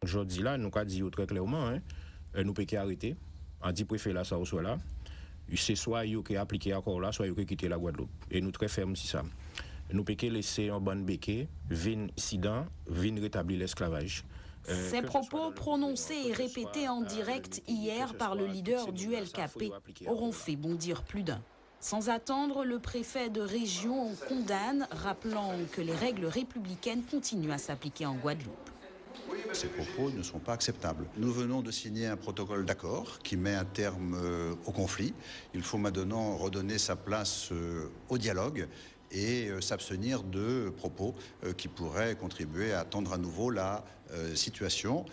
Aujourd'hui là, nous avons dit très clairement, hein, nous pouvons arrêter, on dit préfet là, ça ou soit là. C'est soit vous qui appliquez encore là, soit vous qui quittez la Guadeloupe. Et nous très fermes sur ça. Nous pouvons laisser en bonne béquille, vin incident, vin rétablir l'esclavage. Ces propos prononcés et répétés en direct hier par le leader du LKP auront fait bondir plus d'un. Sans attendre, le préfet de région condamne, rappelant que les règles républicaines continuent à s'appliquer en Guadeloupe. Ces propos ne sont pas acceptables. Nous venons de signer un protocole d'accord qui met un terme au conflit. Il faut maintenant redonner sa place au dialogue et s'abstenir de propos qui pourraient contribuer à tendre à nouveau la situation.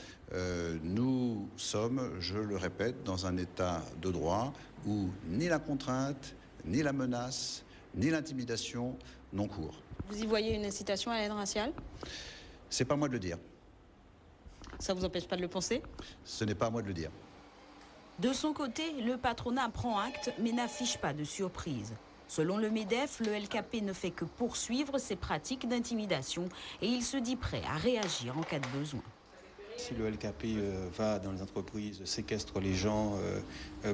Nous sommes, je le répète, dans un état de droit où ni la contrainte, ni la menace, ni l'intimidation n'ont cours. Vous y voyez une incitation à la haine raciale? C'est pas à moi de le dire. Ça ne vous empêche pas de le penser? Ce n'est pas à moi de le dire. De son côté, le patronat prend acte mais n'affiche pas de surprise. Selon le MEDEF, le LKP ne fait que poursuivre ces pratiques d'intimidation et il se dit prêt à réagir en cas de besoin. Si le LKP va dans les entreprises, séquestre les gens,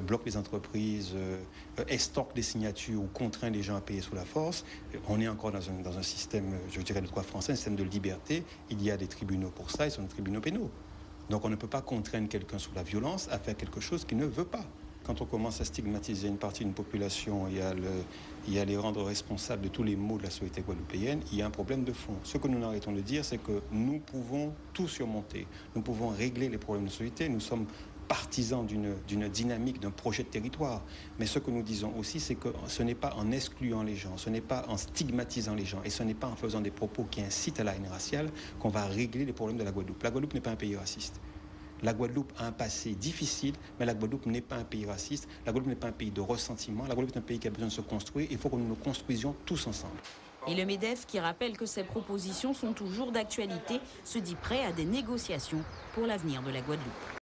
bloque les entreprises, estorque des signatures ou contraint les gens à payer sous la force, on est encore dans un système, je dirais, de droit français, un système de liberté. Il y a des tribunaux pour ça, ils sont des tribunaux pénaux. Donc on ne peut pas contraindre quelqu'un sous la violence à faire quelque chose qu'il ne veut pas. Quand on commence à stigmatiser une partie d'une population et à les rendre responsables de tous les maux de la société guadeloupéenne, il y a un problème de fond. Ce que nous arrêtons de dire, c'est que nous pouvons tout surmonter. Nous pouvons régler les problèmes de société. Nous sommes partisans d'une dynamique, d'un projet de territoire. Mais ce que nous disons aussi, c'est que ce n'est pas en excluant les gens, ce n'est pas en stigmatisant les gens et ce n'est pas en faisant des propos qui incitent à la haine raciale qu'on va régler les problèmes de la Guadeloupe. La Guadeloupe n'est pas un pays raciste. La Guadeloupe a un passé difficile, mais la Guadeloupe n'est pas un pays raciste. La Guadeloupe n'est pas un pays de ressentiment. La Guadeloupe est un pays qui a besoin de se construire. Il faut que nous nous construisions tous ensemble. Et le MEDEF, qui rappelle que ces propositions sont toujours d'actualité, se dit prêt à des négociations pour l'avenir de la Guadeloupe.